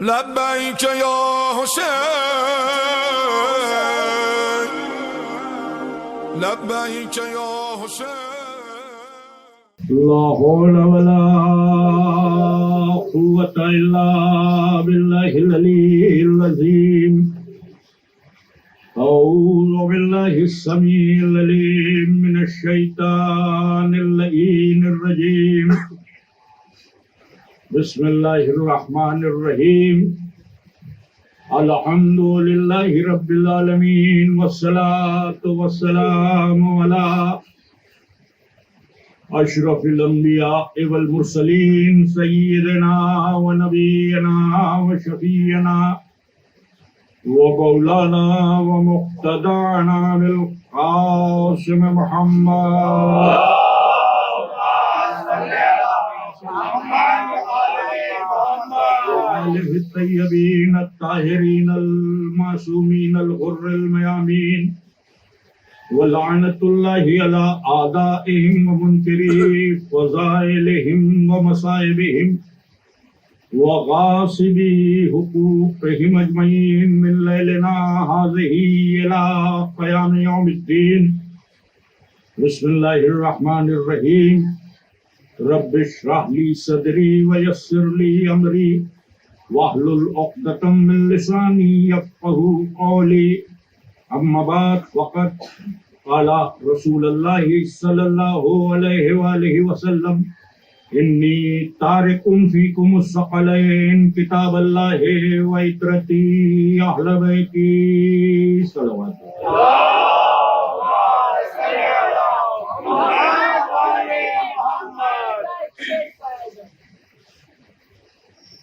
لبیک یا حسین لبیک یا حسین لا حول ولا قوة إلا بالله العلي العظيم أعوذ بالله السميع العليم من الشيطان اللعين الرجيم بسم الله الرحمن الرحيم الحمد لله رب العالمين والصلاة والسلام على اشرف الانبیاء والمرسلین سیدنا و نبینا و شفیعنا و مولانا و مقتدانا بالقاسم محمد آلہ الطیبین الطاہرین المعصومین الغر الميامين ولعنت اللہ علی اعدائهم ومنکری فضائلهم ومصائبهم وغاصبی حقوقهم اجمعین من لیلنا هذه الى قیام یوم الدین بسم اللہ الرحمن الرحیم رب اشرح لی صدری ویسر لی امری واحلل عقدۃ من لسانی یفقهوا قولی اما بعد فقط قال رسول اللہ صلی اللہ علیہ وآلہ وسلم انی تارک فیکم الثقلین کتاب اللہ و عترتی اہل بیتی صلوات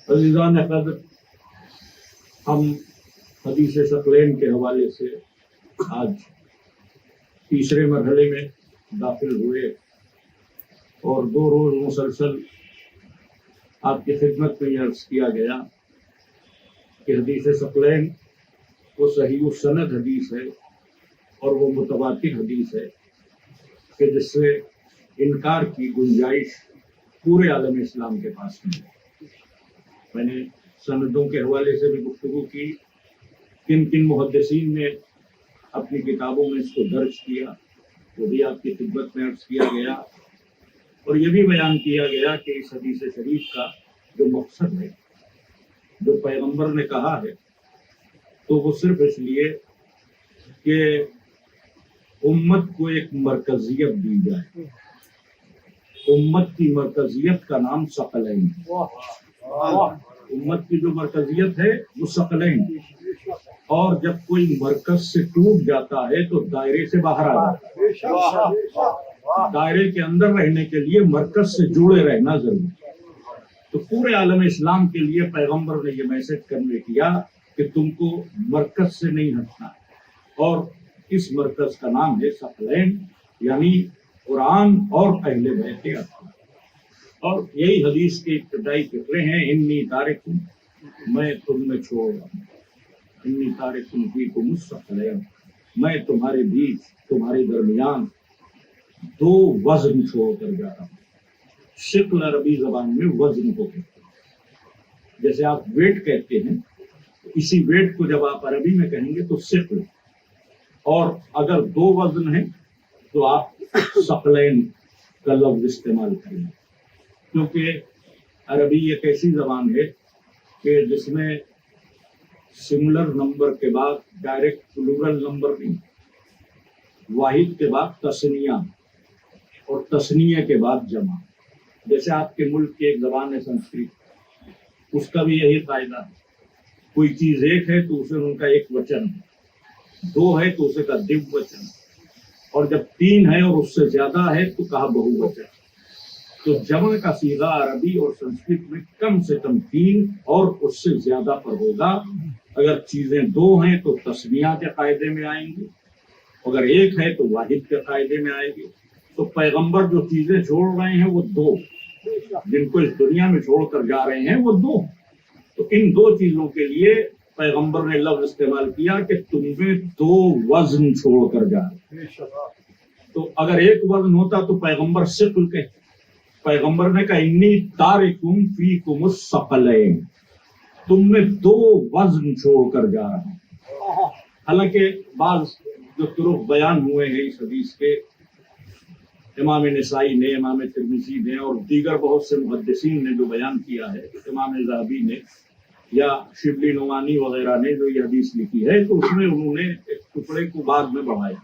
عزیزان قدر، ہم حدیث ثقلین کے حوالے سے آج تیسرے مرحلے میں داخل ہوئے اور 2 روز مسلسل آپ کی خدمت میں یہ عرض کیا گیا کہ حدیث ثقلین وہ صحیح السند حدیث ہے اور وہ متواتر حدیث ہے کہ جس سے انکار کی گنجائش پورے عالم اسلام کے پاس نہیں ہے۔ میں نے سندوں کے حوالے سے بھی گفتگو کی، کن کن محدثین نے اپنی کتابوں میں اس کو درج کیا، وہ بھی آپ کی خدمت میں عرض کیا گیا، اور یہ بھی بیان کیا گیا کہ اس حدیث شریف کا جو مقصد ہے، جو پیغمبر نے کہا ہے، تو وہ صرف اس لیے کہ امت کو ایک مرکزیت دی جائے۔ امت کی مرکزیت کا نام ثقلین ہے۔ امت کی جو مرکزیت ہے وہ ثقلین، اور جب کوئی مرکز سے ٹوٹ جاتا ہے تو دائرے سے باہر آ جاتا ہے۔ دائرے کے اندر رہنے کے لیے مرکز سے جڑے رہنا ضروری ہے۔ تو پورے عالم اسلام کے لیے پیغمبر نے یہ میسج کنوے کیا کہ تم کو مرکز سے نہیں ہٹنا ہے، اور اس مرکز کا نام ہے ثقلین، یعنی قرآن اور اہل بیت اطہار۔ اور یہی حدیث کے ابتدائی فقرے ہیں، انی تارک، میں تم میں چھوڑ رہا ہوں، انی تارک فیکم الثقلین، میں تمہارے بیچ، تمہارے درمیان 2 وزن چھوڑ کر جا رہا ہوں۔ ثقل عربی زبان میں وزن کو کہتے ہیں، جیسے آپ ویٹ کہتے ہیں، اسی ویٹ کو جب آپ عربی میں کہیں گے تو ثقل، اور اگر 2 وزن ہیں تو آپ ثقلین کا لفظ استعمال کریں گے، کیونکہ عربی ایک ایسی زبان ہے کہ جس میں سملر نمبر کے بعد ڈائریکٹ پلورل نمبر نہیں، واحد کے بعد تثنیہ اور تثنیہ کے بعد جمع۔ جیسے آپ کے ملک کی ایک زبان ہے سنسکرت، اس کا بھی یہی قاعدہ ہے، کوئی چیز ایک ہے تو اسے ان کا ایک وچن ہے، 2 ہے تو اسے کا دیو وچن، اور جب 3 ہے اور اس سے زیادہ ہے تو کہا بہو وچن۔ تو جمع کا صیغہ عربی اور سنسکرت میں کم سے کم 3 اور اس سے زیادہ پر ہوگا۔ اگر چیزیں 2 ہیں تو تثنیہ کے قاعدے میں آئیں گی، اگر 1 ہے تو واحد کے قاعدے میں آئے گی۔ تو پیغمبر جو چیزیں چھوڑ رہے ہیں وہ 2، جن کو اس دنیا میں چھوڑ کر جا رہے ہیں وہ 2۔ تو ان 2 چیزوں کے لیے پیغمبر نے لفظ استعمال کیا کہ تم میں 2 وزن چھوڑ کر جا رہے۔ تو اگر 1 وزن ہوتا تو پیغمبر ثقل کہتے، پیغمبر نے کہا انی تارکم فیکم الثقلین، تم میں 2 وزن چھوڑ کر جا رہا ہوں. حالانکہ بعض جو طرق بیان ہوئے ہیں اس حدیث کے، امام نسائی نے، امام ترمذی نے اور دیگر بہت سے محدثین نے جو بیان کیا ہے، امام ذہبی نے یا شبلی نعمانی وغیرہ نے جو یہ حدیث لکھی ہے، تو اس میں انہوں نے ایک ٹکڑے کو بعد میں بڑھایا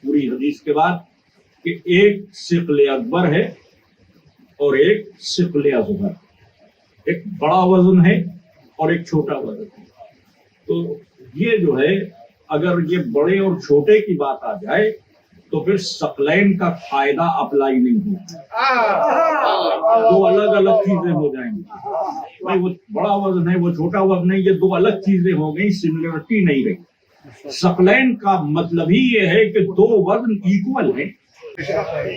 پوری حدیث کے بعد کہ ایک ثقل اکبر ہے اور ایک ثقل اصغر، ایک بڑا وزن ہے اور ایک چھوٹا وزن ہے. تو یہ جو ہے اگر یہ بڑے اور چھوٹے کی بات آ جائے تو پھر ثقلین کا فائدہ اپلائی نہیں ہوگا، 2 الگ الگ چیزیں ہو جائیں گی. بھائی وہ بڑا وزن ہے، وہ چھوٹا وزن ہے، یہ 2 الگ چیزیں ہو گئی، سملرٹی نہیں رہی. ثقلین کا مطلب ہی یہ ہے کہ 2 وزن ایکول ہیں.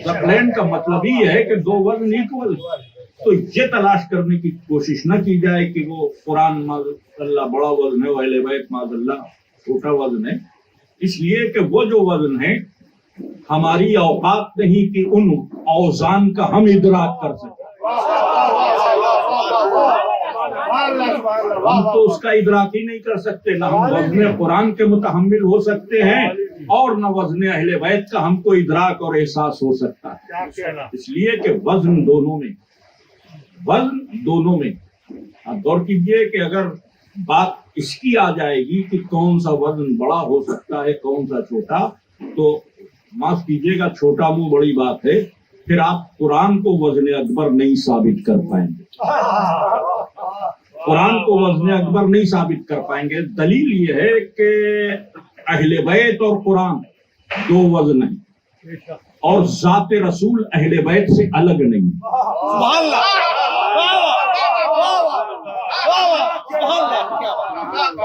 ثقلین کا مطلب ہی ہے کہ 2 وزن ایکول ہیں. تو یہ تلاش کرنے کی کوشش نہ کی جائے کہ وہ قرآن معاذ اللہ بڑا وزن ہے، اہل بیت معاذ اللہ چھوٹا وزن ہے. اس لیے کہ وہ جو وزن ہے ہماری اوقات نہیں کہ ان اوزان کا ہم ادراک کر سکیں. ہم تو اس کا ادراک ہی نہیں کر سکتے، نہ ہم وزن قرآن کے متحمل ہو سکتے ہیں اور نہ وزن اہل بیت کا ہم کو ادراک اور احساس ہو سکتا ہے. اس لیے کہ وزن دونوں میں آپ غور کیجئے کہ اگر بات اس کی آ جائے گی کہ کون سا وزن بڑا ہو سکتا ہے کون سا چھوٹا، تو معاف کیجئے گا چھوٹا منہ بڑی بات ہے، پھر آپ قرآن کو وزن اکبر نہیں ثابت کر پائیں گے. قرآن کو وزن اکبر نہیں ثابت کر پائیں گے. دلیل یہ ہے کہ اہل بیت اور قرآن 2 وزن ہیں اور ذات رسول اہل بیت سے الگ نہیں.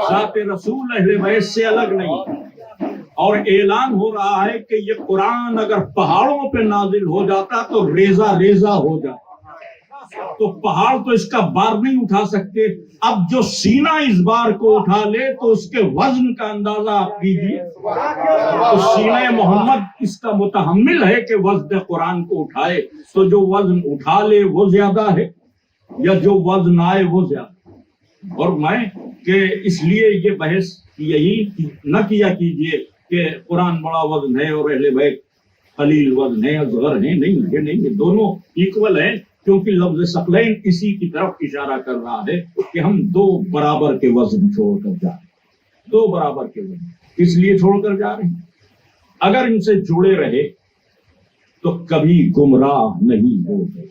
ذات رسول اہل بیت سے الگ نہیں. اور اعلان ہو رہا ہے کہ یہ قرآن اگر پہاڑوں پہ نازل ہو جاتا تو ریزہ ریزہ ہو جاتا. تو پہاڑ تو اس کا بار نہیں اٹھا سکتے، اب جو سینہ اس بار کو اٹھا لے تو اس کے وزن کا اندازہ آپ کیجیے. تو سینہ محمد اس کا متحمل ہے کہ وزن قرآن کو اٹھائے، تو جو وزن اٹھا لے وہ زیادہ ہے یا جو وزن آئے وہ زیادہ. اور میں کہ اس لیے یہ بحث یہی نہ کیا کیجیے کہ قرآن بڑا وزن ہے اور اہل بیت قلیل وزن ہے، اصغر ہیں. نہیں، یہ نہیں، یہ دونوں ایکول ہیں، کیونکہ لفظ ثقلین اسی کی طرف اشارہ کر رہا ہے کہ ہم 2 برابر کے وزن چھوڑ کر جا رہے ہیں. 2 برابر کے وزن اس لیے چھوڑ کر جا رہے ہیں اگر ان سے جڑے رہے تو کبھی گمراہ نہیں ہوگے.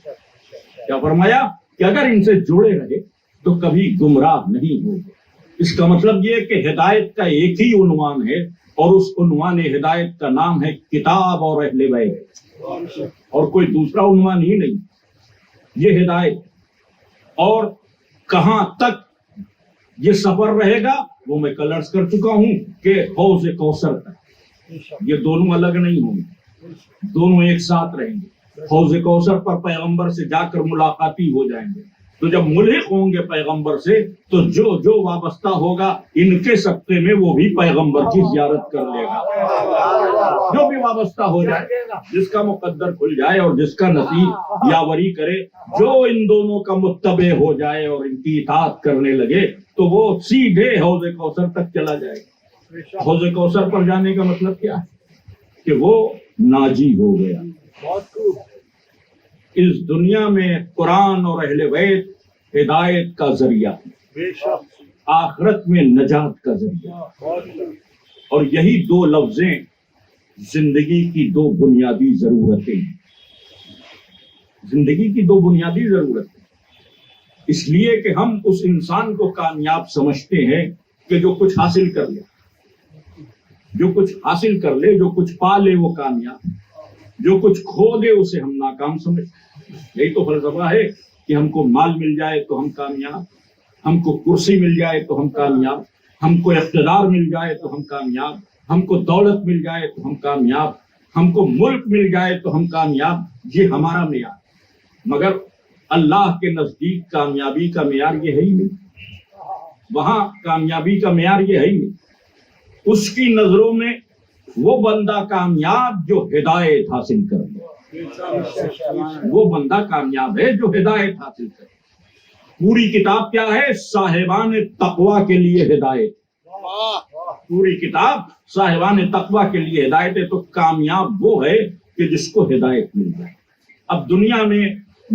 کیا فرمایا کہ اگر ان سے جڑے رہے تو کبھی گمراہ نہیں ہوگے. اس کا مطلب یہ کہ ہدایت کا ایک ہی عنوان ہے اور اس عنوان ہدایت کا نام ہے کتاب اور اہل بیت، اور کوئی دوسرا عنوان ہی نہیں. یہ ہدایت اور کہاں تک یہ سفر رہے گا وہ میں کل عرض کر چکا ہوں کہ حوض کوثر تک. یہ دونوں الگ نہیں ہوں گے، دونوں ایک ساتھ رہیں گے. حوض کوثر پر پیغمبر سے جا کر ملاقاتی ہو جائیں گے. تو جب ملحق ہوں گے پیغمبر سے تو جو وابستہ ہوگا ان کے سبقے میں وہ بھی پیغمبر کی زیارت کر لے گا. جو بھی وابستہ ہو جائے، جس کا مقدر کھل جائے اور جس کا نصیب یاوری کرے، جو ان دونوں کا متبع ہو جائے اور ان کی اطاعت کرنے لگے تو وہ سیدھے حوض کوثر تک چلا جائے گا. حوض کوثر پر جانے کا مطلب کیا ہے کہ وہ ناجی ہو گیا. اس دنیا میں قرآن اور اہل بیت ہدایت کا ذریعہ، آخرت میں نجات کا ذریعہ. اور یہی 2 لفظیں زندگی کی 2 بنیادی ضرورتیں ہیں. زندگی کی 2 بنیادی ضرورتیں، اس لیے کہ ہم اس انسان کو کامیاب سمجھتے ہیں کہ جو کچھ حاصل کر لے، جو کچھ پا لے وہ کامیاب، جو کچھ کھو دے اسے ہم ناکام سمجھتے ہیں. یہی تو فلسفہ ہے کہ ہم کو مال مل جائے تو ہم کامیاب، ہم کو کرسی مل جائے تو ہم کامیاب، ہم کو اقتدار مل جائے تو ہم کامیاب، ہم کو دولت مل جائے تو ہم کامیاب، ہم کو ملک مل جائے تو ہم کامیاب. یہ ہمارا معیار. مگر اللہ کے نزدیک کامیابی کا معیار یہ ہے ہی نہیں. وہاں کامیابی کا معیار یہ ہے ہی نہیں. اس کی نظروں میں وہ بندہ کامیاب جو ہدایت حاصل کر لے. وہ بندہ کامیاب ہے جو ہدایت حاصل کرے. پوری کتاب کیا ہے؟ صاحبان تقوی کے لیے ہدایت. پوری کتاب صاحبان تقوی کے لیے ہدایت ہے. تو کامیاب وہ ہے کہ جس کو ہدایت مل جائے. اب دنیا میں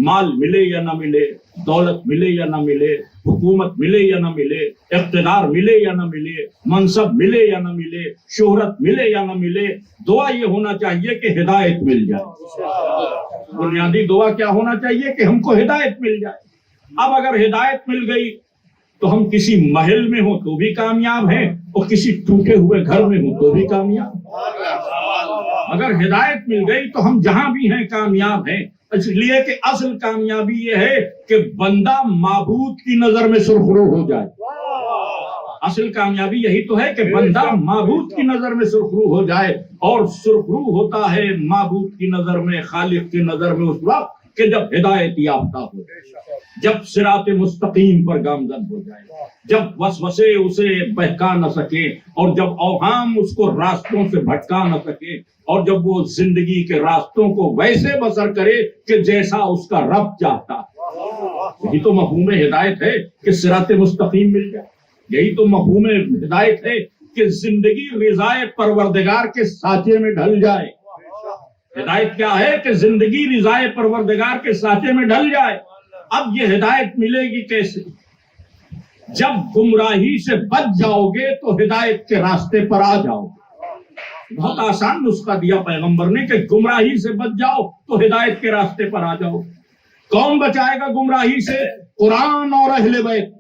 مال ملے یا نہ ملے، دولت ملے یا نہ ملے، حکومت ملے یا نہ ملے، اقتدار ملے یا نہ ملے، منصب ملے یا نہ ملے، شہرت ملے یا نہ ملے، دعا یہ ہونا چاہیے کہ ہدایت مل جائے. بنیادی دعا کیا ہونا چاہیے؟ کہ ہم کو ہدایت مل جائے. اب اگر ہدایت مل گئی تو ہم کسی محل میں ہوں تو بھی کامیاب ہیں، اور کسی ٹوٹے ہوئے گھر میں ہوں تو بھی کامیاب. اگر ہدایت مل گئی تو ہم جہاں بھی ہیں کامیاب ہیں. اس لیے کہ اصل کامیابی یہ ہے کہ بندہ معبود کی نظر میں سرخرو ہو جائے. اصل کامیابی یہی تو ہے کہ بندہ معبود کی نظر میں سرخرو ہو جائے. اور سرخرو ہوتا ہے معبود کی نظر میں، خالق کی نظر میں، اس وقت کہ جب ہدایت یافتہ ہو، جب صراط مستقیم پر گامزن ہو جائے، جب وسوسے اسے بہکا نہ سکے، اور جب اوہام اس کو راستوں سے بھٹکا نہ سکے، اور جب وہ زندگی کے راستوں کو ویسے بسر کرے کہ جیسا اس کا رب چاہتا. یہی تو مفہوم ہدایت ہے کہ صراط مستقیم مل جائے. یہی تو مفہوم ہدایت ہے کہ زندگی رضائے پروردگار کے سانچے میں ڈھل جائے. ہدایت کیا ہے؟ کہ زندگی رضائے پروردگار کے سانچے میں ڈھل جائے. اب یہ ہدایت ملے گی کیسے؟ جب گمراہی سے بچ جاؤ گے تو ہدایت کے راستے پر آ جاؤ. بہت آسان نسخہ دیا پیغمبر نے کہ گمراہی سے بچ جاؤ تو ہدایت کے راستے پر آ جاؤ. کون بچائے گا گمراہی سے؟ قرآن اور اہل بیت.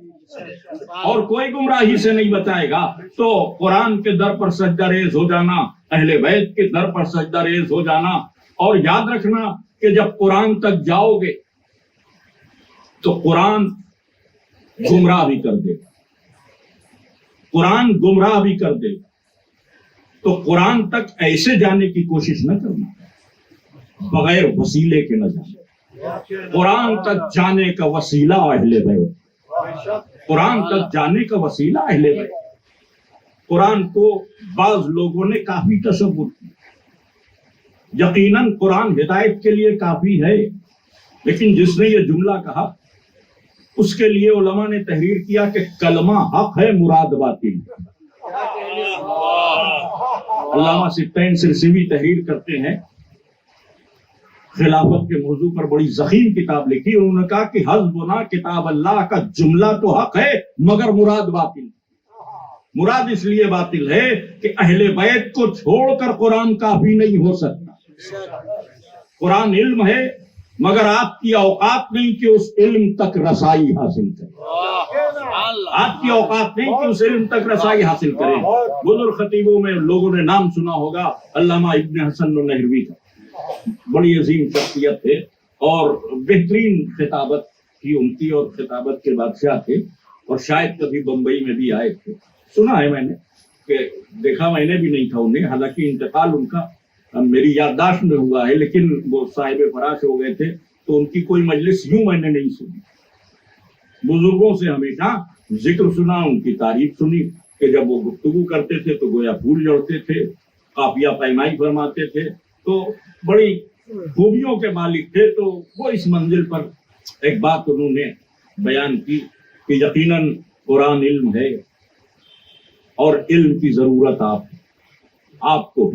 اور کوئی گمراہی سے نہیں بچائے گا. تو قرآن کے در پر سجدہ ریز ہو جانا، اہل بیت کے در پر سجدہ ریز ہو جانا. اور یاد رکھنا کہ جب قرآن تک جاؤ گے تو قرآن گمراہ بھی کر دے گا. قرآن گمراہ بھی کر دے گا. تو قرآن تک ایسے جانے کی کوشش نہ کرنا بغیر وسیلے کے نہ جانا. قرآن تک جانے کا وسیلہ اہل بیت. قرآن تک جانے کا وسیلہ اہل بیت. قرآن کو بعض لوگوں نے کافی تصور کیا. یقیناً قرآن ہدایت کے لیے کافی ہے، لیکن جس نے یہ جملہ کہا اس کے لیے علماء نے تحریر کیا کہ کلمہ حق ہے، مراد باطل. علامہ سبطین سرسوی تحریر کرتے ہیں، خلافت کے موضوع پر بڑی ضخیم کتاب لکھی. انہوں نے کہا کہ حسبنا کتاب اللہ کا جملہ تو حق ہے مگر مراد باطل. مراد اس لیے باطل ہے کہ اہل بیت کو چھوڑ کر قرآن کافی نہیں ہو سکتا. قرآن علم ہے مگر آپ کی اوقات نہیں کہ اس علم تک رسائی حاصل کریں. آپ کی اوقات نہیں کہ اس علم تک رسائی حاصل کریں. بزرگ خطیبوں میں لوگوں نے نام سنا ہوگا علامہ ابن حسن النہروی کا. بڑی عظیم شخصیت تھے اور بہترین خطابت کی ان کی، اور خطابت کے بادشاہ تھے، اور شاید کبھی بمبئی میں بھی آئے تھے. سنا ہے میں نے، کہ دیکھا میں نے بھی نہیں تھا انہیں، حالانکہ انتقال ان کا میری یادداشت میں ہوا ہے، لیکن وہ صاحب فراش ہو گئے تھے تو ان کی کوئی مجلس یوں میں نے نہیں سنی. بزرگوں سے ہمیشہ ذکر سنا، ان کی تعریف سنی کہ جب وہ گفتگو کرتے تھے تو گویا پھول جڑتے تھے، قافیہ پیمائی فرماتے تھے، تو بڑی خوبیوں کے مالک تھے. تو وہ اس منزل پر ایک بات انہوں نے بیان کی کہ یقیناً قرآن علم ہے اور علم کی ضرورت آپ کو،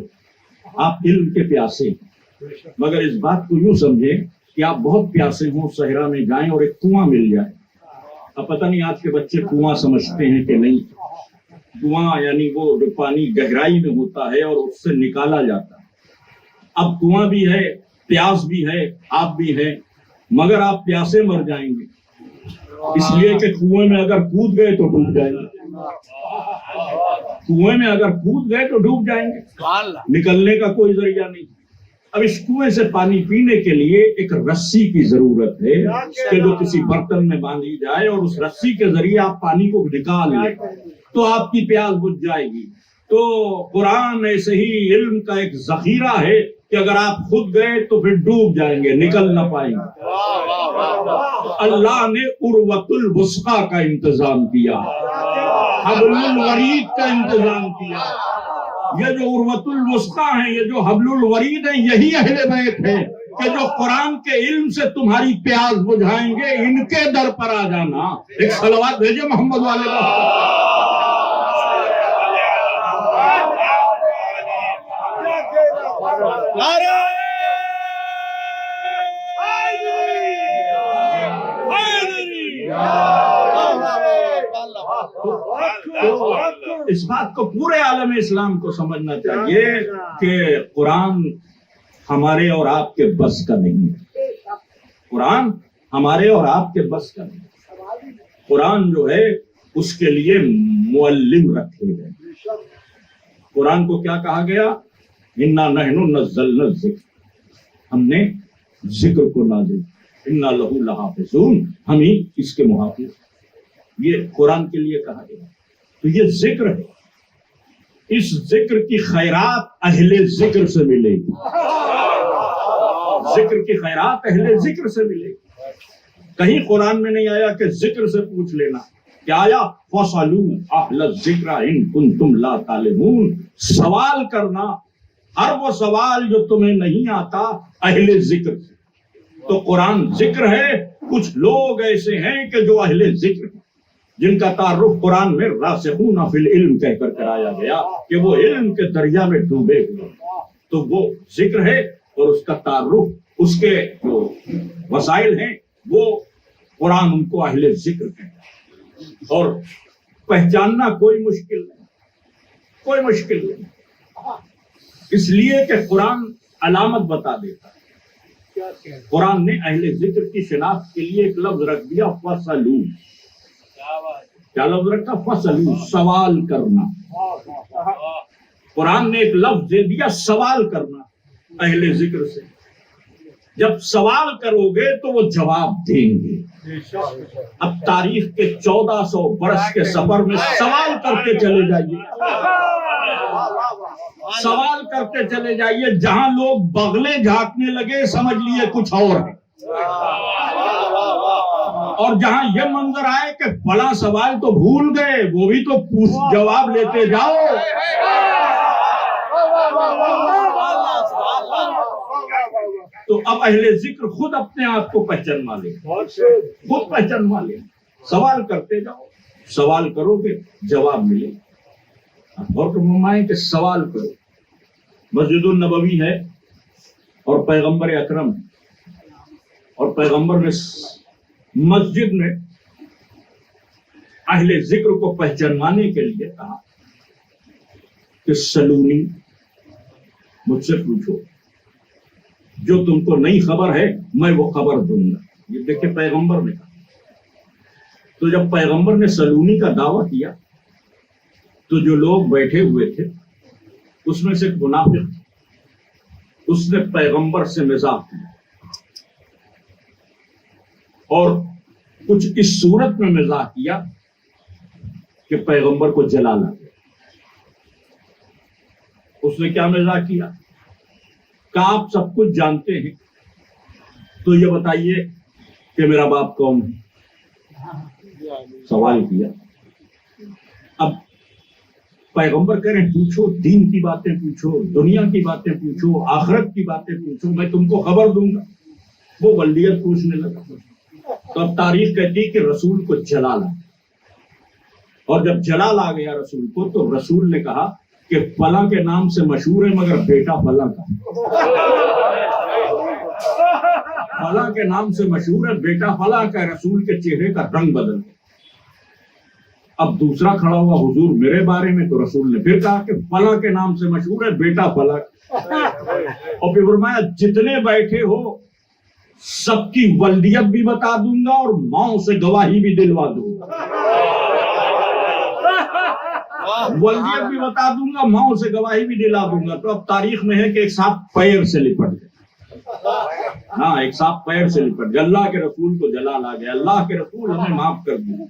آپ علم کے پیاسے ہیں، مگر اس بات کو یوں سمجھیں کہ آپ بہت پیاسے ہوں، صحرا میں جائیں اور ایک کنواں مل جائے. اب پتہ نہیں آج کے بچے کنواں سمجھتے ہیں کہ نہیں. کنواں یعنی وہ جو پانی گہرائی میں ہوتا ہے اور اس سے نکالا جاتا ہے. اب کنواں بھی ہے، پیاس بھی ہے، آپ بھی ہے، مگر آپ پیاسے مر جائیں گے، اس لیے کہ کنویں میں اگر کود گئے تو ڈوب جائیں گے. کنویں میں اگر کود گئے تو ڈوب جائیں گے، نکلنے کا کوئی ذریعہ نہیں. اب اس کنویں سے پانی پینے کے لیے ایک رسی کی ضرورت ہے کہ جو کسی برتن میں باندھی جائے اور اس رسی کے ذریعے آپ پانی کو نکال لیں تو آپ کی پیاس بجھ جائے گی. تو قرآن ایسے ہی علم کا ایک ذخیرہ ہے کہ اگر آپ خود گئے تو پھر ڈوب جائیں گے، نکل نہ پائیں گے. اللہ نے عروۃ الوثقی کا انتظام کیا، حبل الورید کا انتظام کیا. یہ جو عروۃ الوثقی ہیں، یہ جو حبل الورید ہیں، یہی اہل بیت ہیں. کہ جو قرآن کے علم سے تمہاری پیاس بجھائیں گے ان کے در پر آ جانا. ایک صلوات بھیجے محمد والے کا. اس بات کو پورے عالم اسلام کو سمجھنا چاہیے کہ قرآن ہمارے اور آپ کے بس کا نہیں ہے. قرآن ہمارے اور آپ کے بس کا نہیں ہے. قرآن جو ہے اس کے لیے معلم رکھے گئے. قرآن کو کیا کہا گیا؟ انا نحن نزلنا الذکر، ہم نے ذکر کو نازل، انا لہو لحافظون، ہم ہی اس کے محافظ. یہ قرآن کے لیے کہا گیا. تو یہ ذکر ہے. اس ذکر کی خیرات اہل ذکر سے ملے گی. ذکر کی خیرات اہل ذکر سے ملے گی. کہیں قرآن میں نہیں آیا کہ ذکر سے پوچھ لینا. کیا آیا؟ فَاسْأَلُوا أَهْلَ الذِّكْرِ إِن كُنتُمْ لَا تَعْلَمُونَ. سوال کرنا، ہر وہ سوال جو تمہیں نہیں آتا اہل ذکر سے. تو قرآن ذکر ہے. کچھ لوگ ایسے ہیں کہ جو اہل ذکر ہیں، جن کا تعارف قرآن میں راسخون فی العلم کہہ کر کرایا گیا کہ وہ علم کے دریا میں ڈوبے ہوئے. تو وہ ذکر ہے اور اس کا تعارف، اس کے جو وسائل ہیں وہ قرآن ان کو اہل ذکر کہتا ہے. اور پہچاننا کوئی مشکل نہیں، کوئی مشکل نہیں، اس لیے کہ قرآن علامت بتا دیتا ہے. قرآن نے اہل ذکر کی شناخت کے لیے ایک لفظ رکھ دیا، فَاسْأَلُوا. کیا لفظ رکھا؟ فَاسْأَلُوا، سوال کرنا. قرآن نے ایک لفظ دے دیا، سوال کرنا اہل ذکر سے. جب سوال کرو گے تو وہ جواب دیں گے. اب تاریخ کے 1400 برس کے سفر میں سوال کرتے چلے جائیے، سوال کرتے چلے جائیے. جہاں لوگ بغلے جھانکنے لگے سمجھ لیے کچھ اور ہے، اور جہاں یہ منظر آئے کہ بڑا سوال تو بھول گئے، وہ بھی تو جواب لیتے جاؤ. تو اب اہل ذکر خود اپنے آپ کو پہچانوا لے، خود پہچانوا لے. سوال کرتے جاؤ، سوال کرو گے جواب ملے. اور فرمائیں کہ سوال کرو. مسجد النبوی ہے اور پیغمبر اکرم ہے، اور پیغمبر نے مسجد میں اہل ذکر کو پہچانوانے کے لیے کہا کہ سلونی، مجھ سے پوچھو، جو تم کو نئی خبر ہے میں وہ خبر دوں گا. یہ دیکھیں پیغمبر نے کہا. تو جب پیغمبر نے سلونی کا دعویٰ کیا تو جو لوگ بیٹھے ہوئے تھے اس میں سے ایک منافق، اس نے پیغمبر سے مزاح کیا اور کچھ اس صورت میں مزاح کیا کہ پیغمبر کو جلا لا. اس نے کیا مزاح کیا کہ آپ سب کچھ جانتے ہیں تو یہ بتائیے کہ میرا باپ کون ہے. سوال کیا. اب پیغمبر کہہ رہے ہیں پوچھو، دین کی باتیں پوچھو، دنیا کی باتیں پوچھو، آخرت کی باتیں پوچھو، میں تم کو خبر دوں گا. وہ ولیت پوچھنے لگا. تو اب تاریخ کہتی کہ رسول کو جلال آ، اور جب جلال آ گیا رسول کو تو رسول نے کہا کہ فلاں کے نام سے مشہور ہے مگر بیٹا فلاں کا. فلاں کے نام سے مشہور ہے، بیٹا فلاں کا. رسول کے چہرے کا رنگ بدل گیا. اب دوسرا کھڑا ہوا، حضور میرے بارے میں. تو رسول نے پھر کہا کہ فلاں کے نام سے مشہور ہے، بیٹا فلاں. اور پھر فرمایا جتنے بیٹھے ہو سب کی ولدیت بھی بتا دوں گا اور ماؤں سے گواہی بھی دلوا دوں گا. ولدیت بھی بتا دوں گا، ماؤں سے گواہی بھی دلا دوں گا. تو اب تاریخ میں ہے کہ ایک صاحب پیر سے لپٹ گئے. ہاں، ایک صاحب پیر سے لپٹ گئے. اللہ کے رسول کو جلال آ گیا. اللہ کے رسول ہمیں معاف کر دیں.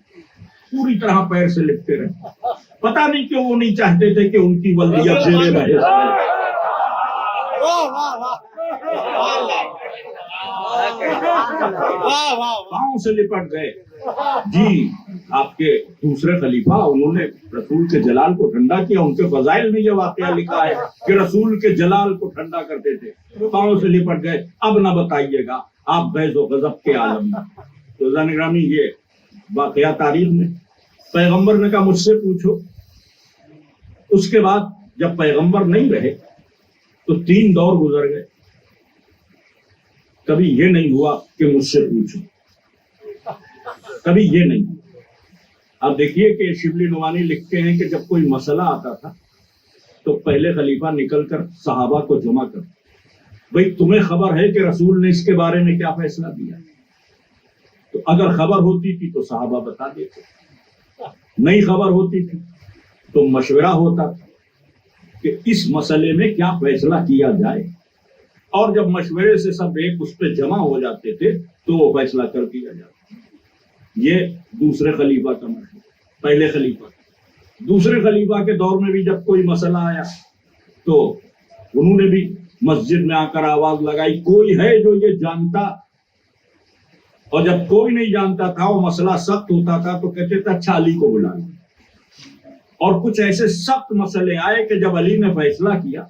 پوری طرح پیر سے لپٹے رہے. پتہ نہیں کیوں وہ نہیں چاہتے تھے کہ ان کی ولدیت زیر رہے. پاؤں سے لپٹ گئے. جی آپ کے دوسرے خلیفہ انہوں نے رسول کے جلال کو ٹھنڈا کیا. ان کے فضائل میں یہ واقعہ لکھا ہے کہ رسول کے جلال کو ٹھنڈا کرتے تھے, پاؤں سے لپٹ گئے. اب نہ بتائیے گا آپ غیظ و غضب کے عالم میں. تو عزیزان گرامی یہ واقعہ تاریخ میں. پیغمبر نے کہا مجھ سے پوچھو. اس کے بعد جب پیغمبر نہیں رہے تو 3 دور گزر گئے. کبھی یہ نہیں ہوا کہ مجھ سے پوچھو, کبھی یہ نہیں. آپ دیکھیے کہ شبلی نعمانی لکھتے ہیں کہ جب کوئی مسئلہ آتا تھا تو پہلے خلیفہ نکل کر صحابہ کو جمع کر, بھئی تمہیں خبر ہے کہ رسول نے اس کے بارے میں کیا فیصلہ دیا؟ تو اگر خبر ہوتی تھی تو صحابہ بتا دیتے, نہیں خبر ہوتی تھی تو مشورہ ہوتا تھا کہ اس مسئلے میں کیا فیصلہ کیا جائے, اور جب مشورے سے سب ایک اس پہ جمع ہو جاتے تھے تو وہ فیصلہ کر دیا جاتا. یہ دوسرے خلیفہ کا مشورہ. پہلے خلیفہ, دوسرے خلیفہ کے دور میں بھی جب کوئی مسئلہ آیا تو انہوں نے بھی مسجد میں آ کر آواز لگائی, کوئی ہے جو یہ جانتا؟ اور جب کوئی نہیں جانتا تھا, وہ مسئلہ سخت ہوتا تھا تو کہتے تھے اچھا علی کو بلا لیں. اور کچھ ایسے سخت مسئلے آئے کہ جب علی نے فیصلہ کیا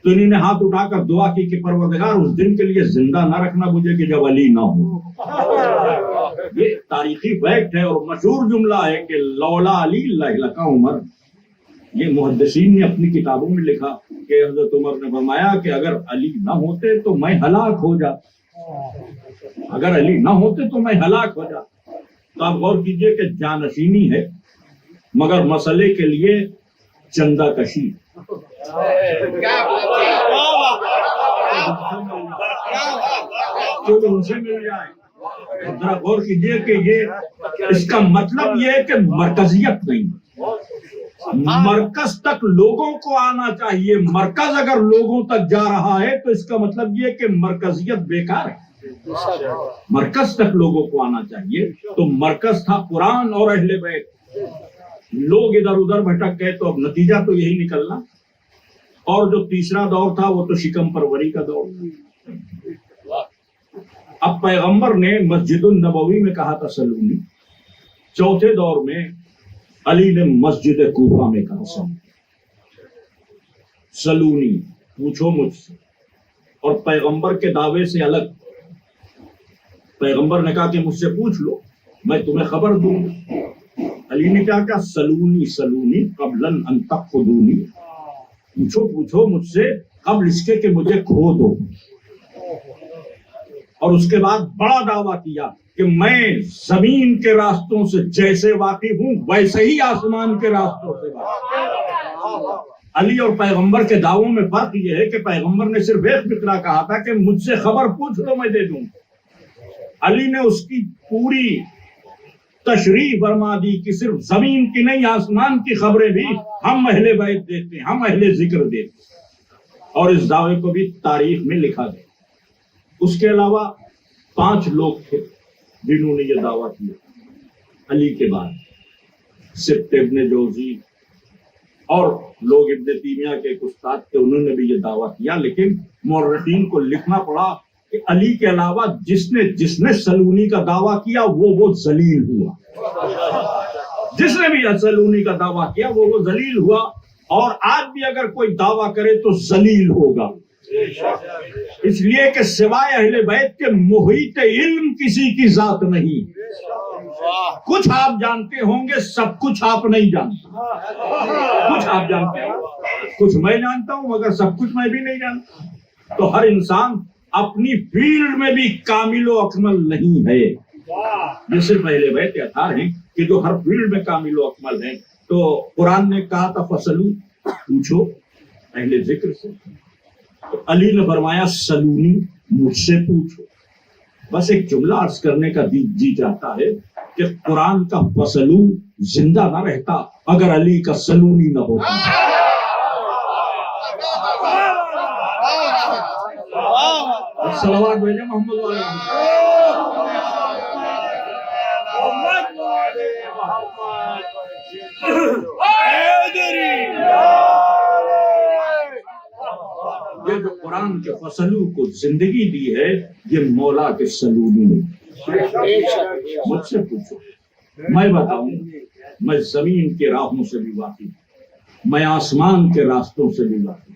تو انہوں نے ہاتھ اٹھا کر دعا کی کہ پروردگار اس دن کے لیے زندہ نہ رکھنا مجھے کہ جب علی نہ ہو. یہ تاریخی فیکٹ ہے اور مشہور جملہ ہے کہ لولا علی لہلک عمر. یہ محدثین نے اپنی کتابوں میں لکھا کہ حضرت عمر نے فرمایا کہ اگر علی نہ ہوتے تو میں ہلاک ہو جاتا, اگر علی نہ ہوتے تو میں ہلاک ہو جاتا. تو آپ غور کیجئے کہ جانشینی ہے مگر مسئلے کے لیے چندہ کشی. ان سے مل جائے. ذرا غور کیجئے کہ یہ اس کا مطلب یہ ہے کہ مرکزیت نہیں, مرکز تک لوگوں کو آنا چاہیے. مرکز اگر لوگوں تک جا رہا ہے تو اس کا مطلب یہ کہ مرکزیت بیکار ہے. مرکز تک لوگوں کو آنا چاہیے. تو مرکز تھا قرآن اور اہل بیت. لوگ ادھر ادھر بھٹک گئے تو اب نتیجہ تو یہی نکلنا. اور جو تیسرا دور تھا وہ تو شکم پروری کا دور تھا. اب پیغمبر نے مسجد النبوی میں کہا تھا سلونی. چوتھے دور میں علی نے مسجد کوفہ میں کہا سلونی, پوچھو مجھ سے. اور پیغمبر کے دعوے سے الگ. پیغمبر نے کہا کہ مجھ سے پوچھ لو میں تمہیں خبر دوں. علی نے کیا کہا سلونی سلونی قبل ان تأخذونی, پوچھو پوچھو مجھ سے قبل اس کے کہ مجھے کھو دو. اور اس کے بعد بڑا دعویٰ کیا کہ میں زمین کے راستوں سے جیسے واقف ہوں ویسے ہی آسمان کے راستوں سے واقف. علی اور پیغمبر کے دعووں میں فرق یہ ہے کہ پیغمبر نے صرف ایک فقرہ کہا تھا کہ مجھ سے خبر پوچھ لو میں دے دوں. علی نے اس کی پوری تشریح فرما دی کہ صرف زمین کی نہیں آسمان کی خبریں بھی ہم اہل بیت دیتے ہیں, ہم اہل ذکر دیتے ہیں. اور اس دعوے کو بھی تاریخ میں لکھا گیا. اس کے علاوہ 5 لوگ تھے جنہوں نے یہ دعویٰ کیا علی کے بعد. سبت ابن جوزی اور لوگ ابن تیمیہ کے ایک استاد تھے, انہوں نے بھی یہ دعویٰ کیا. لیکن مورخین کو لکھنا پڑا کہ علی کے علاوہ جس نے سلونی کا دعویٰ کیا وہ ذلیل ہوا. جس نے بھی سلونی کا دعویٰ کیا وہ ذلیل ہوا. اور آج بھی اگر کوئی دعویٰ کرے تو ذلیل ہوگا. اس لیے کہ سوائے اہل بیت کے محیط علم کسی کی ذات نہیں. کچھ آپ جانتے ہوں گے, سب کچھ آپ نہیں جانتے. کچھ آپ جانتے ہیں, کچھ میں جانتا ہوں مگر سب کچھ میں بھی نہیں جانتا. تو ہر انسان اپنی فیلڈ میں بھی کامل و اکمل نہیں ہے. یہ صرف اہل بیت اطہار ہیں کہ جو ہر فیلڈ میں کامل و اکمل ہیں. تو قرآن نے کہا تھا فسلو, پوچھو اہل ذکر سے. تو علی نے فرمایا سلونی, مجھ سے پوچھو. بس ایک جملہ عرض کرنے کا جی چاہتا ہے کہ قرآن کا فسلو زندہ نہ رہتا اگر علی کا سلونی نہ ہوتا. صلوات بھیجے محمد علیہ. یہ جو قرآن کے فصلوں کو زندگی دی ہے یہ مولا کے سلونی نے. مجھ سے پوچھو میں بتاؤں، میں زمین کے راہوں سے بھی واقف، میں آسمان کے راستوں سے بھی واقف۔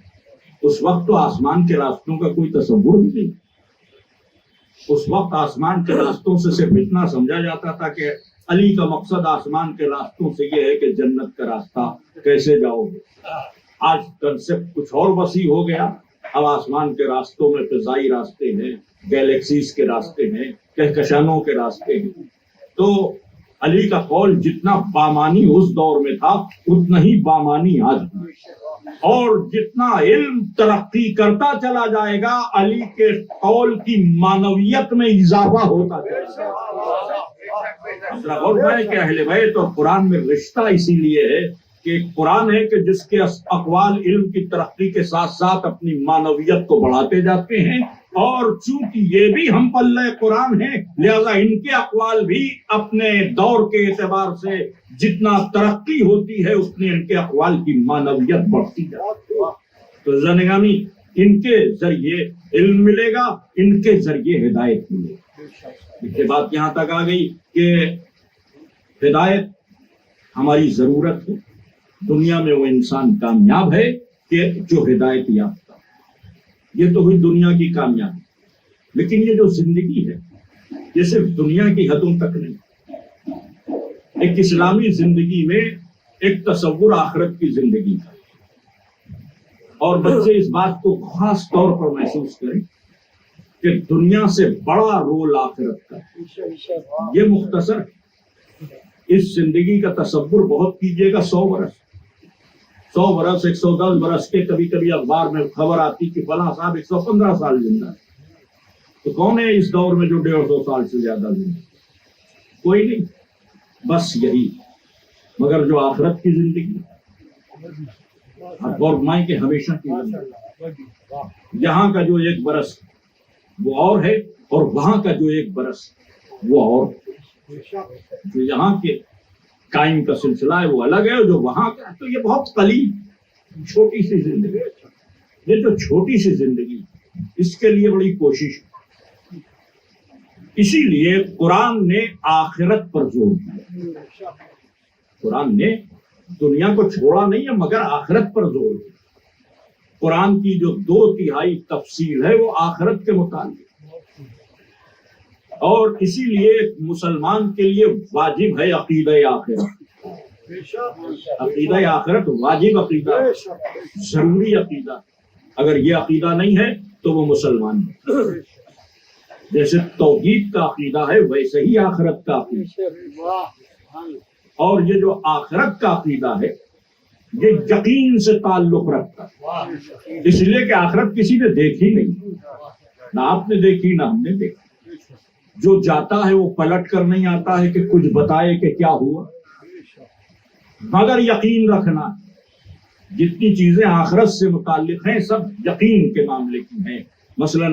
اس وقت تو آسمان کے راستوں کا کوئی تصور بھی نہیں، اس وقت آسمان کے راستوں سے صرف اتنا سمجھا جاتا تھا کہ علی کا مقصد آسمان کے راستوں سے یہ ہے کہ جنت کا راستہ کیسے جاؤ گے۔ آج کنسپٹ کچھ اور وسیع ہو گیا، اب آسمان کے راستوں میں فضائی راستے ہیں، گیلیکسیز کے راستے ہیں، کہکشانوں کے راستے ہیں۔ تو علی کا قول جتنا بامانی اس دور میں تھا اتنا ہی بامانی آج بھی، اور جتنا علم ترقی کرتا چلا جائے گا علی کے قول کی معنویت میں اضافہ ہوتا چلا جائے گا۔ غور ہے کہ اہل بیت اور قرآن میں رشتہ اسی لیے ہے کہ قرآن ہے کہ جس کے اقوال علم کی ترقی کے ساتھ ساتھ اپنی معنویت کو بڑھاتے جاتے ہیں، اور چونکہ یہ بھی ہم پلہ قرآن ہیں لہذا ان کے اقوال بھی اپنے دور کے اعتبار سے جتنا ترقی ہوتی ہے اتنے ان کے اقوال کی معنویت بڑھتی جاتی ہے۔ تو زنگامی ان کے ذریعے علم ملے گا، ان کے ذریعے ہدایت ملے گا۔ اس کے بعد یہاں تک آ گئی کہ ہدایت ہماری ضرورت ہے۔ دنیا میں وہ انسان کامیاب ہے کہ جو ہدایت یافتہ، یہ تو ہوئی دنیا کی کامیابی۔ لیکن یہ جو زندگی ہے یہ صرف دنیا کی حدوں تک نہیں، ایک اسلامی زندگی میں ایک تصور آخرت کی زندگی کا، اور بچے اس بات کو خاص طور پر محسوس کریں کہ دنیا سے بڑا رول آخرت کا ہے۔ یہ مختصر اس زندگی کا تصور بہت کیجئے گا، 100 برس 110 برس کے، کبھی کبھی اخبار میں خبر آتی کہ فلاں صاحب 115 سال زندہ ہے۔ تو کون ہے اس دور میں جو 150 سال سے زیادہ زندہ؟ کوئی نہیں، بس یہی۔ مگر جو آخرت کی زندگی، اور مائیں کہ ہمیشہ کی زندگی، یہاں کا جو 1 برس وہ اور ہے، اور وہاں کا جو 1 برس وہ اور۔ جو یہاں کے قائم کا سلسلہ ہے وہ الگ ہے، جو وہاں کا ہے تو یہ بہت قلیل چھوٹی سی زندگی۔ یہ جو چھوٹی سی زندگی اس کے لیے بڑی کوشش، اسی لیے قرآن نے آخرت پر زور دیا۔ قرآن نے دنیا کو چھوڑا نہیں ہے مگر آخرت پر زور دیا۔ قرآن کی جو 2/3 تفصیل ہے وہ آخرت کے متعلق، اور اسی لیے مسلمان کے لیے واجب ہے عقیدہ آخرت۔ عقیدہ آخرت واجب عقیدہ، ضروری عقیدہ۔ اگر یہ عقیدہ نہیں ہے تو وہ مسلمان نہیں۔ جیسے توحید کا عقیدہ ہے ویسے ہی آخرت کا عقیدہ، اور یہ جو آخرت کا عقیدہ ہے یہ یقین سے تعلق رکھتا ہے، اس لیے کہ آخرت کسی نے دیکھی نہیں، نہ آپ نے دیکھی نہ ہم نے دیکھی۔ جو جاتا ہے وہ پلٹ کر نہیں آتا ہے کہ کچھ بتائے کہ کیا ہوا، مگر یقین رکھنا۔ جتنی چیزیں آخرت سے متعلق ہیں سب یقین کے معاملے کی ہیں، مثلا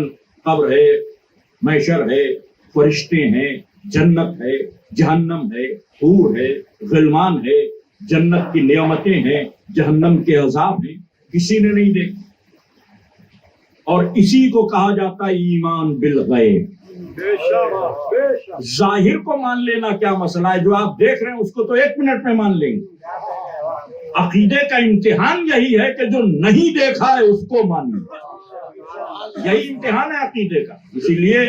قبر ہے، محشر ہے، فرشتے ہیں، جنت ہے، جہنم ہے، حور ہے، غلمان ہے، جنت کی نعمتیں ہیں، جہنم کے عذاب ہیں، کسی نے نہیں دیکھا۔ اور اسی کو کہا جاتا ہے ایمان بالغیب۔ ظاہر کو مان لینا کیا مسئلہ ہے، جو آپ دیکھ رہے ہیں اس کو تو 1 منٹ میں مان لیں گے۔ عقیدے کا امتحان یہی ہے کہ جو نہیں دیکھا ہے اس کو مانیں، یہی امتحان ہے عقیدے کا۔ اسی لیے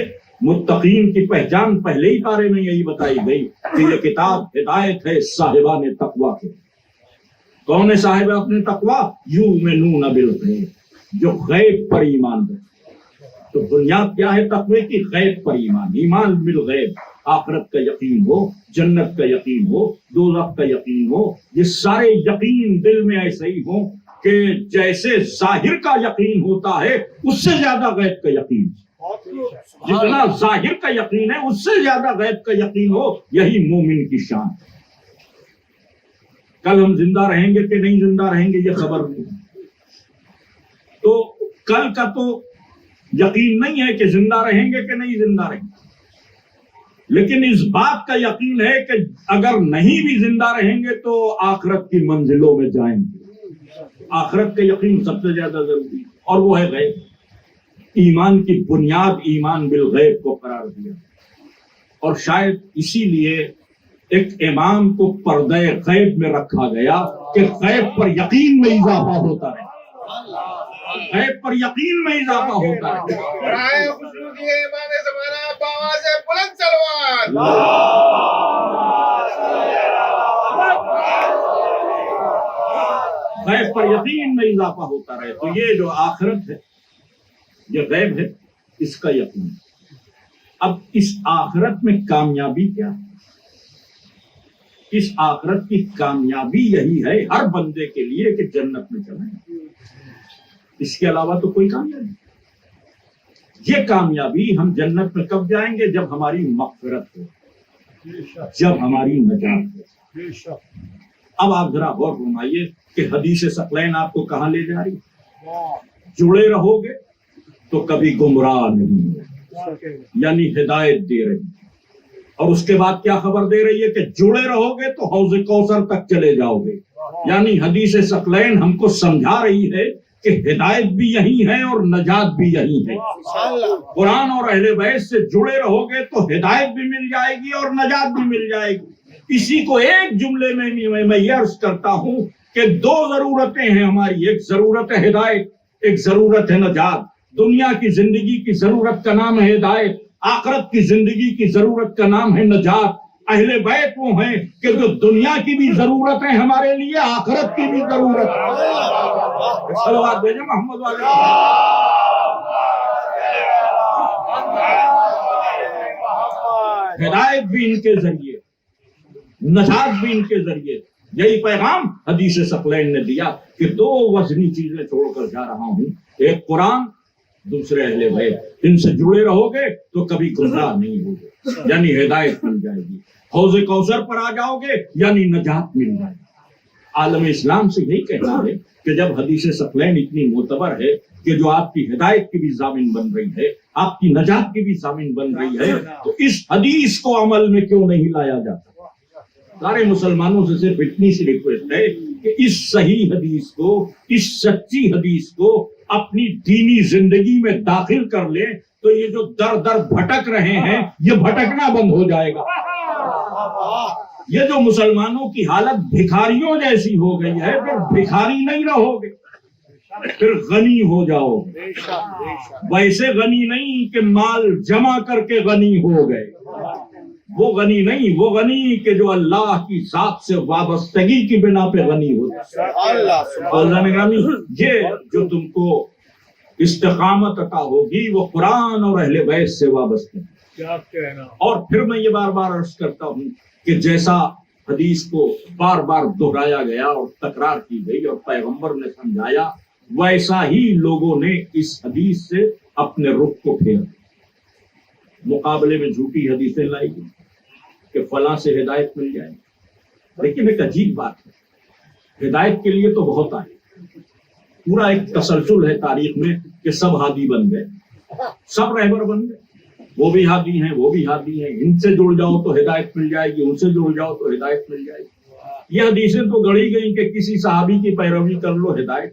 متقین کی پہچان پہلے ہی پارے میں یہی بتائی گئی کہ یہ کتاب ہدایت ہے صاحبان تقویٰ کے۔ کون ہے صاحب اپنے تقویٰ؟ یؤمنون بالغیب، جو غیب پر ایمان رکھتے۔ تو بنیاد کیا ہے تقوی کی؟ غیب پر ایمان، ایمان بالغیب، آخرت کا یقین ہو، جنت کا یقین ہو، دوزخ کا یقین ہو۔ یہ سارے یقین دل میں ایسے ہی ہوں کہ جیسے ظاہر کا یقین ہوتا ہے اس سے زیادہ غیب کا یقین، جتنا ظاہر کا یقین ہے اس سے زیادہ غیب کا یقین ہو، یہی مومن کی شان۔ کل ہم زندہ رہیں گے کہ نہیں زندہ رہیں گے یہ خبر نہیں، تو کل کا تو یقین نہیں ہے کہ زندہ رہیں گے کہ نہیں زندہ رہیں گے، لیکن اس بات کا یقین ہے کہ اگر نہیں بھی زندہ رہیں گے تو آخرت کی منزلوں میں جائیں گے۔ آخرت کا یقین سب سے زیادہ ضروری ہے، اور وہ ہے غیب۔ ایمان کی بنیاد ایمان بالغیب کو قرار دیا، اور شاید اسی لیے ایک امام کو پردے غیب میں رکھا گیا کہ غیب پر یقین میں اضافہ ہوتا رہے، غیب پر یقین میں اضافہ ہوتا رہے۔ برائے خوشبو دیے امام زمانہ بآواز بلند صلوات۔ غیب پر یقین میں اضافہ ہوتا رہے۔ تو یہ جو آخرت ہے، یہ غیب ہے، اس کا یقین۔ اب اس آخرت میں کامیابی کیا ہے؟ اس آخرت کی کامیابی یہی ہے ہر بندے کے لیے کہ جنت میں چلیں، اس کے علاوہ تو کوئی کامیابی نہیں۔ یہ کامیابی ہم جنت میں کب جائیں گے؟ جب ہماری مغفرت ہو، جب ہماری نجات ہو۔ اب آپ ذرا غور فرمائیے کہ حدیث ثقلین آپ کو کہاں لے جا رہی؟ جڑے رہو گے تو کبھی گمراہ نہیں ہوگے، یعنی ہدایت دے رہی ہے۔ اور اس کے بعد کیا خبر دے رہی ہے کہ جڑے رہو گے تو حوض کوثر تک چلے جاؤ گے، یعنی حدیث ثقلین ہم کو سمجھا رہی ہے کہ ہدایت بھی یہی ہے اور نجات بھی یہی ہے۔ قرآن اور اہل بیت سے جڑے رہو گے تو ہدایت بھی مل جائے گی اور نجات بھی مل جائے گی۔ اسی کو ایک جملے میں میں یہ عرض کرتا ہوں کہ دو ضرورتیں ہیں ہماری، ایک ضرورت ہے ہدایت، ایک ضرورت ہے نجات۔ دنیا کی زندگی کی ضرورت کا نام ہے ہدایت، آخرت کی زندگی کی ضرورت کا نام ہے نجات۔ اہل بیت وہ ہیں کہ جو دنیا کی بھی ضرورت ہے ہمارے لیے، آخرت کی بھی ضرورت ہے۔ صلوات بھیجیں محمد والے۔ ہدایت بھی ان کے ذریعے، نجات بھی ان کے ذریعے۔ یہی پیغام حدیث ثقلین نے دیا کہ دو وزنی چیزیں چھوڑ کر جا رہا ہوں، ایک قرآن، دوسرے اہل بیت۔ ان سے جڑے رہو گے تو کبھی گمراہ نہیں ہوگے، یعنی ہدایت مل جائے گی۔ حوض کوثر پر آ جاؤ گے یعنی نجات مل جائے گی۔ عالم اسلام سے یہی کہنا ہے کہ جب حدیث ثقلین اتنی معتبر ہے کہ جو آپ کی ہدایت کی بھی ضامن بن رہی ہے، آپ کی نجات کی بھی ضامن بن رہی ہے، تو اس حدیث کو عمل میں کیوں نہیں لایا جاتا؟ سارے مسلمانوں سے صرف اتنی سی ریکویسٹ ہے کہ اس صحیح حدیث کو، اس سچی حدیث کو اپنی دینی زندگی میں داخل کر لیں، تو یہ جو در در بھٹک رہے ہیں یہ بھٹکنا بند ہو جائے گا۔ یہ جو مسلمانوں کی حالت بھکاریوں جیسی ہو گئی ہے، پھر بھکاری نہیں رہو گے، پھر غنی ہو جاؤ گے۔ ویسے غنی نہیں کہ مال جمع کر کے غنی ہو گئے، وہ غنی نہیں، وہ غنی کہ جو اللہ کی ذات سے وابستگی کی بنا پہ غنی ہوتا ہے۔ اللہ نے یہ جو تم کو استقامت عطا ہوگی وہ قرآن اور اہل بیت سے وابستہ ہے۔ اور پھر میں یہ بار بار عرض کرتا ہوں کہ جیسا حدیث کو بار بار دہرایا گیا اور تکرار کی گئی اور پیغمبر نے سمجھایا، ویسا ہی لوگوں نے اس حدیث سے اپنے رخ کو پھیرا۔ مقابلے میں جھوٹی حدیثیں لائی گئی کہ فلاں سے ہدایت مل جائے، لیکن ایک عجیب بات ہے، ہدایت کے لیے تو بہت آئے، پورا ایک تسلسل ہے تاریخ میں کہ سب ہادی بن گئے، سب رہبر بن گئے، وہ بھی ہادی ہیں، وہ بھی ہادی ہیں، ان سے جڑ جاؤ تو ہدایت مل جائے گی، ان سے جڑ جاؤ تو ہدایت مل جائے گی۔ یہ حدیثیں تو گڑی گئی کہ کسی صحابی کی پیروی کر لو ہدایت۔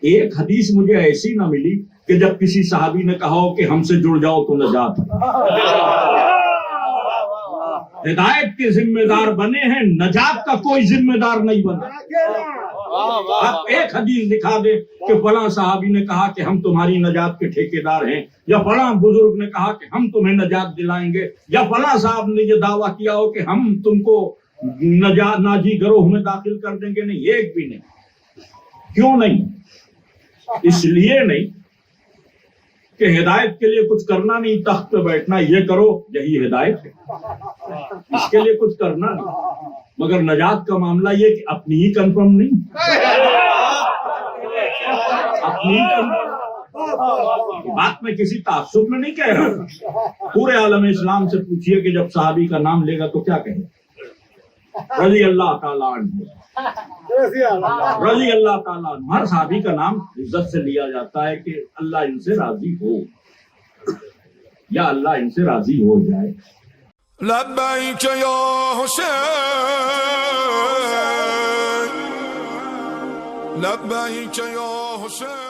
ایک حدیث مجھے ایسی نہ ملی کہ جب کسی صحابی نے کہا ہو کہ ہم سے جڑ جاؤ تو نجات ہے۔ ہدایت کے ذمہ دار بنے ہیں، نجات کا کوئی ذمہ دار نہیں بنا۔ آپ ایک حدیث دکھا دیں کہ فلاں صحابی نے کہا کہ ہم تمہاری نجات کے ٹھیکیدار ہیں، یا فلاں بزرگ نے کہا کہ ہم تمہیں نجات دلائیں گے، یا فلاں صاحب نے یہ دعویٰ کیا ہو کہ ہم تم کو نجات ناجی گروہ میں داخل کر دیں گے۔ نہیں، ایک بھی نہیں۔ کیوں نہیں؟ اس لیے نہیں کہ ہدایت کے لیے کچھ کرنا نہیں، تخت پہ بیٹھنا، یہ کرو، یہی ہدایت ہے، اس کے لیے کچھ کرنا نہیں۔ مگر نجات کا معاملہ یہ کہ اپنی ہی کنفرم نہیں، اپنی ہی کنفرم۔ بات میں کسی تعصب میں نہیں کہہ رہا ہوں، پورے عالم اسلام سے پوچھئے کہ جب صحابی کا نام لے گا تو کیا کہیں؟ رضی اللہ تعالیٰ عنہ، رضی اللہ تعالیٰ عنہ۔ ہر صحابی کا نام عزت سے لیا جاتا ہے کہ اللہ ان سے راضی ہو، یا اللہ ان سے راضی ہو جائے۔ لبیک یا حسین، لبیک یا حسین۔